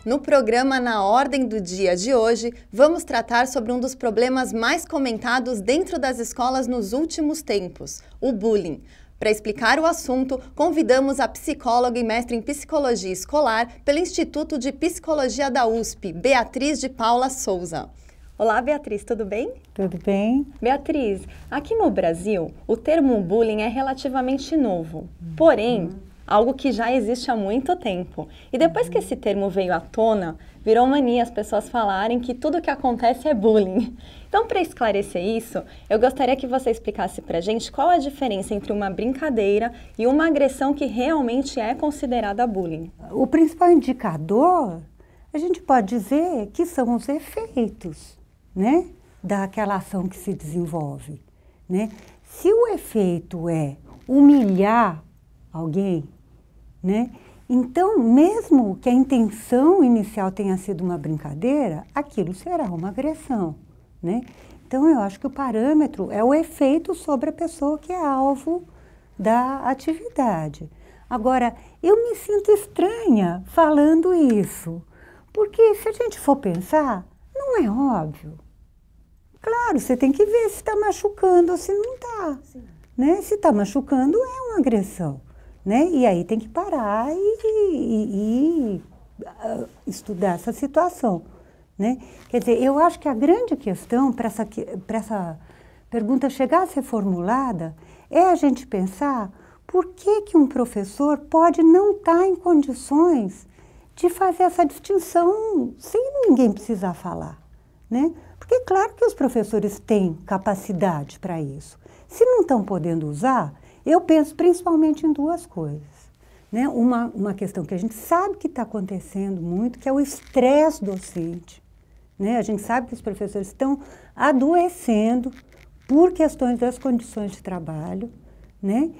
No programa Na Ordem do Dia de hoje, vamos tratar sobre um dos problemas mais comentados dentro das escolas nos últimos tempos, o bullying. Para explicar o assunto, convidamos a psicóloga e mestre em psicologia escolar pelo Instituto de Psicologia da USP, Beatriz de Paula Souza. Olá, Beatriz, tudo bem? Tudo bem. Beatriz, aqui no Brasil, o termo bullying é relativamente novo, porém, algo que já existe há muito tempo. E depois que esse termo veio à tona, virou mania as pessoas falarem que tudo que acontece é bullying. Então, para esclarecer isso, eu gostaria que você explicasse para a gente qual a diferença entre uma brincadeira e uma agressão que realmente é considerada bullying. O principal indicador, a gente pode dizer que são os efeitos, né, daquela ação que se desenvolve, né? Se o efeito é humilhar alguém, né? Então, mesmo que a intenção inicial tenha sido uma brincadeira, aquilo será uma agressão, né? Então, eu acho que o parâmetro é o efeito sobre a pessoa que é alvo da atividade. Agora, eu me sinto estranha falando isso, porque se a gente for pensar, não é óbvio. Claro, você tem que ver se está machucando ou se não está, né? Se está machucando, é uma agressão. Né? E aí tem que parar e estudar essa situação, né? Quer dizer, eu acho que a grande questão para essa pergunta chegar a ser formulada é a gente pensar por que um professor pode não estar em condições de fazer essa distinção sem ninguém precisar falar, né? Porque claro que os professores têm capacidade para isso. Se não estão podendo usar, eu penso principalmente em duas coisas, né? Uma questão que a gente sabe que está acontecendo muito, que é o estresse docente, né? A gente sabe que os professores estão adoecendo por questões das condições de trabalho, né?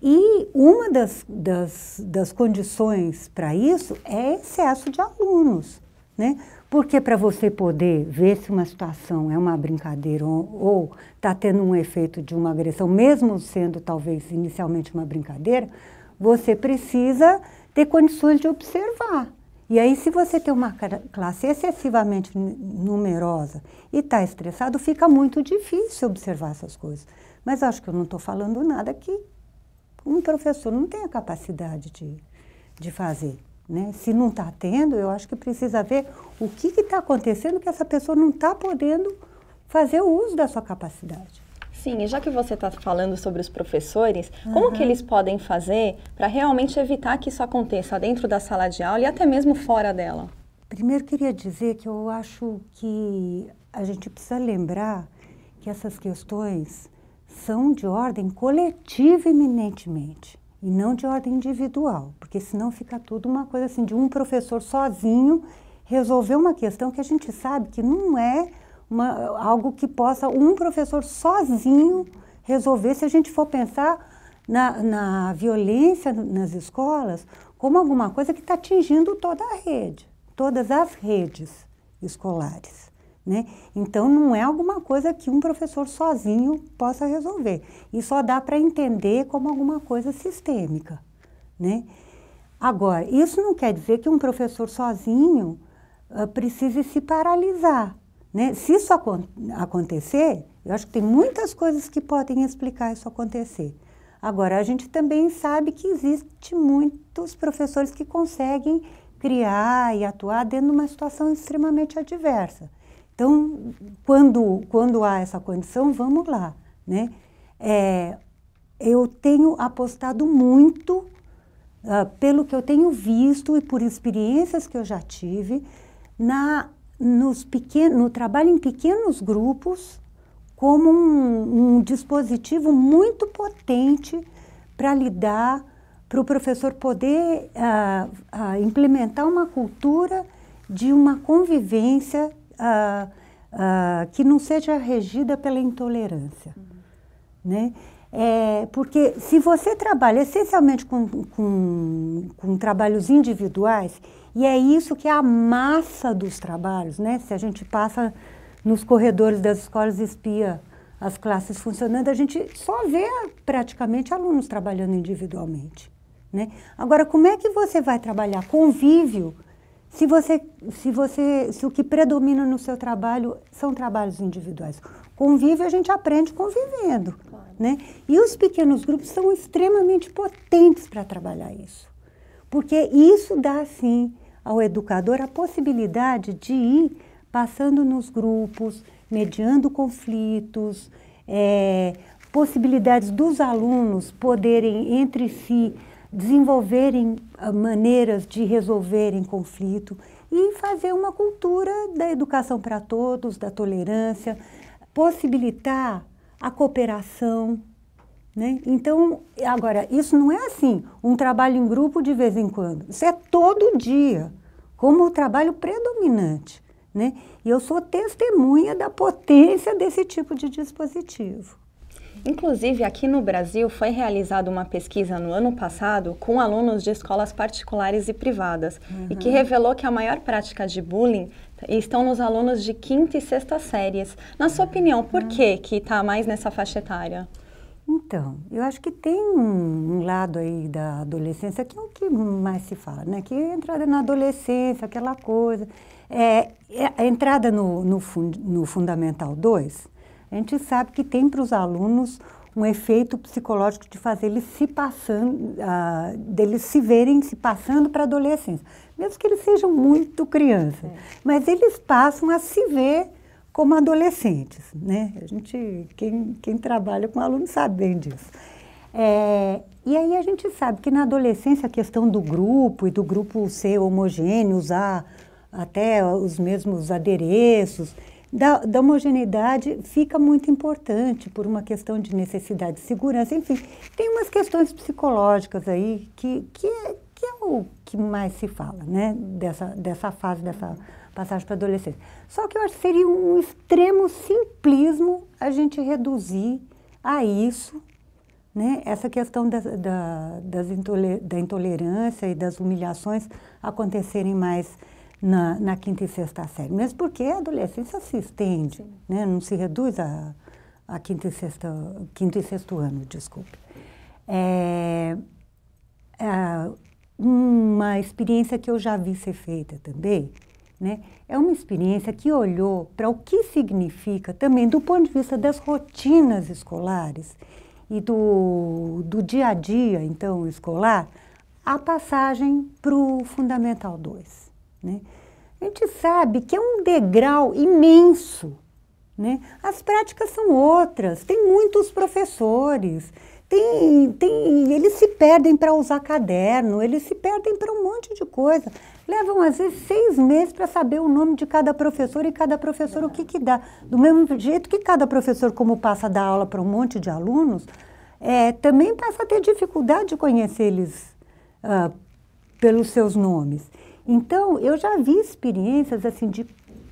E uma das condições para isso é excesso de alunos, né? Porque para você poder ver se uma situação é uma brincadeira ou está tendo um efeito de uma agressão, mesmo sendo talvez inicialmente uma brincadeira, você precisa ter condições de observar. E aí, se você tem uma classe excessivamente numerosa e está estressado, fica muito difícil observar essas coisas. Mas acho que eu não estou falando nada que um professor não tem a capacidade de fazer. Né? Se não está tendo, eu acho que precisa ver o que está acontecendo que essa pessoa não está podendo fazer o uso da sua capacidade. Sim, e já que você está falando sobre os professores, como que eles podem fazer para realmente evitar que isso aconteça dentro da sala de aula e até mesmo fora dela? Primeiro, queria dizer que eu acho que a gente precisa lembrar que essas questões são de ordem coletiva eminentemente. E não de ordem individual, porque senão fica tudo uma coisa assim, de um professor sozinho resolver uma questão que a gente sabe que não é algo que possa um professor sozinho resolver, se a gente for pensar na violência nas escolas como alguma coisa que está atingindo toda a rede, todas as redes escolares. Né? Então, não é alguma coisa que um professor sozinho possa resolver. E só dá para entender como alguma coisa sistêmica. Né? Agora, isso não quer dizer que um professor sozinho precise se paralisar. Né? Se isso acontecer, eu acho que tem muitas coisas que podem explicar isso acontecer. Agora, a gente também sabe que existe muitos professores que conseguem criar e atuar dentro de uma situação extremamente adversa. Então, quando há essa condição, vamos lá, né? Eu tenho apostado muito, pelo que eu tenho visto e por experiências que eu já tive, no trabalho em pequenos grupos, como um dispositivo muito potente para lidar, para o professor poder implementar uma cultura de uma convivência que não seja regida pela intolerância. Né? Porque se você trabalha essencialmente com trabalhos individuais, e é isso que é a massa dos trabalhos, né? Se a gente passa nos corredores das escolas e espia as classes funcionando, a gente só vê praticamente alunos trabalhando individualmente. Né? Agora, como é que você vai trabalhar convívio se o que predomina no seu trabalho são trabalhos individuais. Convívio a gente aprende convivendo, claro, né? E os pequenos grupos são extremamente potentes para trabalhar isso. Porque isso dá, sim, ao educador a possibilidade de ir passando nos grupos, mediando conflitos, possibilidades dos alunos poderem, entre si, desenvolverem maneiras de resolverem conflito e fazer uma cultura da educação para todos, da tolerância, possibilitar a cooperação, né? Então, agora, isso não é assim, um trabalho em grupo de vez em quando. Isso é todo dia, como o trabalho predominante, né? E eu sou testemunha da potência desse tipo de dispositivo. Inclusive, aqui no Brasil, foi realizada uma pesquisa no ano passado com alunos de escolas particulares e privadas, e que revelou que a maior prática de bullying estão nos alunos de 5ª e 6ª séries. Na sua opinião, por que está mais nessa faixa etária? Então, eu acho que tem um lado aí da adolescência que é o que mais se fala, né? Que é a entrada na adolescência, aquela coisa. A entrada no Fundamental 2, a gente sabe que tem para os alunos um efeito psicológico de fazer eles deles se verem se passando para a adolescência, mesmo que eles sejam muito crianças, mas eles passam a se ver como adolescentes, né? Quem trabalha com alunos sabe bem disso. E aí a gente sabe que na adolescência a questão do grupo e do grupo ser homogêneo, usar até os mesmos adereços, da homogeneidade fica muito importante por uma questão de necessidade de segurança. Enfim, tem umas questões psicológicas aí que é o que mais se fala, né? Dessa fase, dessa passagem para a adolescência. Só que eu acho que seria um extremo simplismo a gente reduzir a isso, né? Essa questão da intolerância e das humilhações acontecerem mais na 5ª e 6ª série, mesmo porque a adolescência se estende, né? Não se reduz a 5º e 6º ano, desculpe. Uma experiência que eu já vi ser feita também, né? É uma experiência que olhou para o que significa também, do ponto de vista das rotinas escolares e do dia a dia, então, escolar, a passagem para o Fundamental 2. Né? A gente sabe que é um degrau imenso, né? As práticas são outras, tem muitos professores, eles se perdem para usar caderno, eles se perdem para um monte de coisa. Levam, às vezes, 6 meses para saber o nome de cada professor e cada professor o que dá. Do mesmo jeito que cada professor, como passa a dar aula para um monte de alunos, também passa a ter dificuldade de conhecer eles pelos seus nomes. Então, eu já vi experiências assim de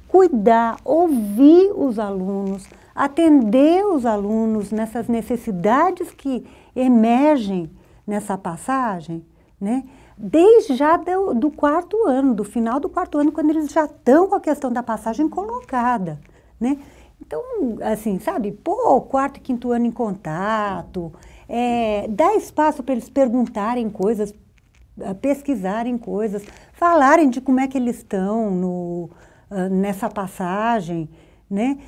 cuidar, ouvir os alunos, atender os alunos nessas necessidades que emergem nessa passagem, né? Desde já do 4º ano, do final do 4º ano, quando eles já estão com a questão da passagem colocada, né? Então, assim, sabe, pô, 4º e 5º ano em contato, dar espaço para eles perguntarem coisas, pesquisarem coisas, falarem de como é que eles estão nessa passagem, né?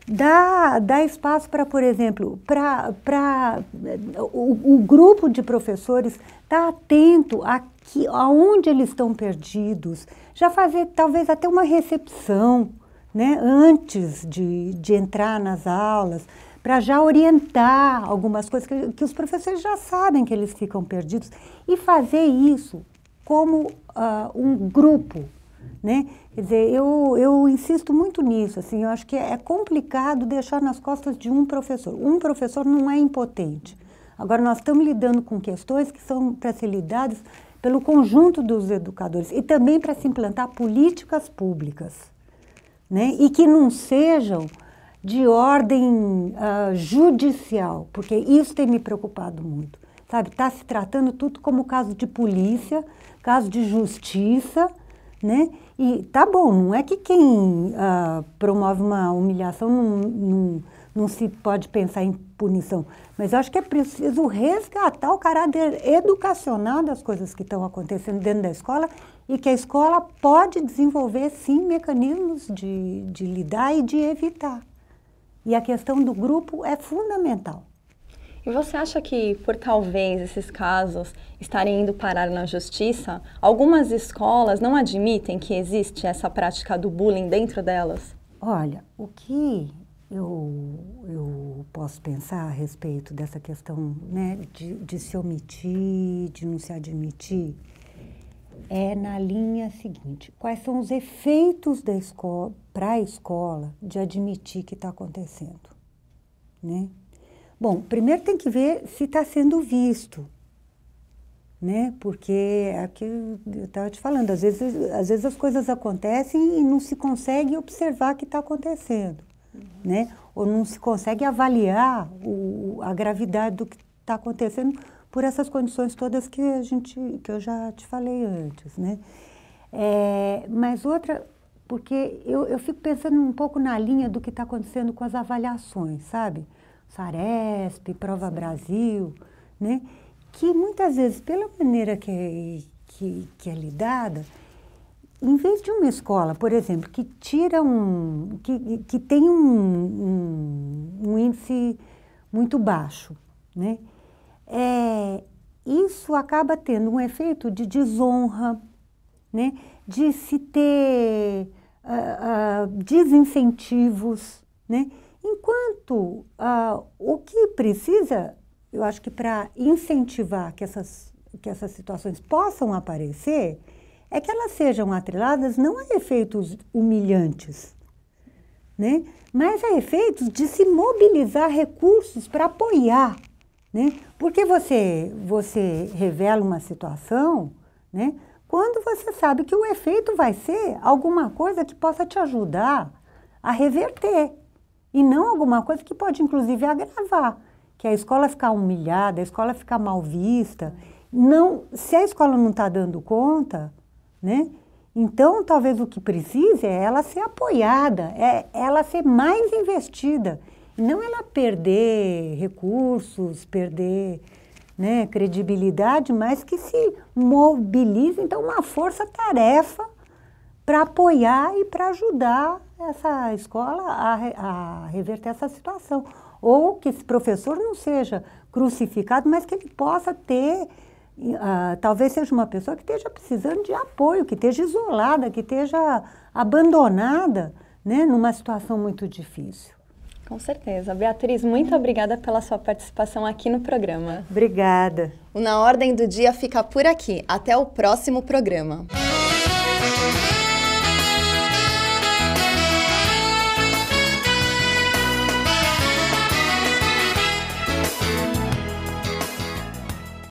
Dá espaço para, por exemplo, o grupo de professores estar atento aonde eles estão perdidos, já fazer talvez até uma recepção, né? Antes de entrar nas aulas, para já orientar algumas coisas que os professores já sabem que eles ficam perdidos, e fazer isso como um grupo, né? Quer dizer, eu insisto muito nisso, assim, eu acho que é complicado deixar nas costas de um professor. Um professor não é impotente. Agora, nós estamos lidando com questões que são para ser lidadas pelo conjunto dos educadores e também para se implantar políticas públicas, né? E que não sejam de ordem judicial, porque isso tem me preocupado muito, sabe? Está se tratando tudo como caso de polícia, caso de justiça, né? E tá bom, não é que quem promove uma humilhação não se pode pensar em punição, mas eu acho que é preciso resgatar o caráter educacional das coisas que estão acontecendo dentro da escola e que a escola pode desenvolver, sim, mecanismos de lidar e de evitar. E a questão do grupo é fundamental. E você acha que, por talvez esses casos estarem indo parar na justiça, algumas escolas não admitem que existe essa prática do bullying dentro delas? Olha, o que eu posso pensar a respeito dessa questão, né, de se omitir, de não se admitir, é na linha seguinte: quais são os efeitos da escola, para a escola, de admitir que está acontecendo, né? Bom, primeiro tem que ver se está sendo visto, né? Porque aqui eu estava te falando, às vezes as coisas acontecem e não se consegue observar o que está acontecendo, né? Ou não se consegue avaliar a gravidade do que está acontecendo por essas condições todas que eu já te falei antes, né? Mas outra, porque eu fico pensando um pouco na linha do que está acontecendo com as avaliações, sabe? Saresp, Prova Brasil, né? Que muitas vezes, pela maneira que é lidada, em vez de uma escola, por exemplo, que tira que tem um índice muito baixo, né? Isso acaba tendo um efeito de desonra, né? De se ter desincentivos, né? Enquanto o que precisa, eu acho que para incentivar que essas situações possam aparecer, é que elas sejam atreladas não a efeitos humilhantes, né? Mas a efeitos de se mobilizar recursos para apoiar, né? Porque você revela uma situação, né, quando você sabe que o efeito vai ser alguma coisa que possa te ajudar a reverter, e não alguma coisa que pode, inclusive, agravar, que a escola ficar humilhada, a escola ficar mal vista. Não, se a escola não está dando conta, né, então talvez o que precise é ela ser apoiada, é ela ser mais investida, e não ela perder recursos, perder, né, credibilidade, mas que se mobilize, então, uma força-tarefa para apoiar e para ajudar essa escola a reverter essa situação. Ou que esse professor não seja crucificado, mas que ele possa ter, talvez seja uma pessoa que esteja precisando de apoio, que esteja isolada, que esteja abandonada, né, numa situação muito difícil. Com certeza. Beatriz, muito obrigada pela sua participação aqui no programa. Obrigada. O Na Ordem do Dia fica por aqui. Até o próximo programa.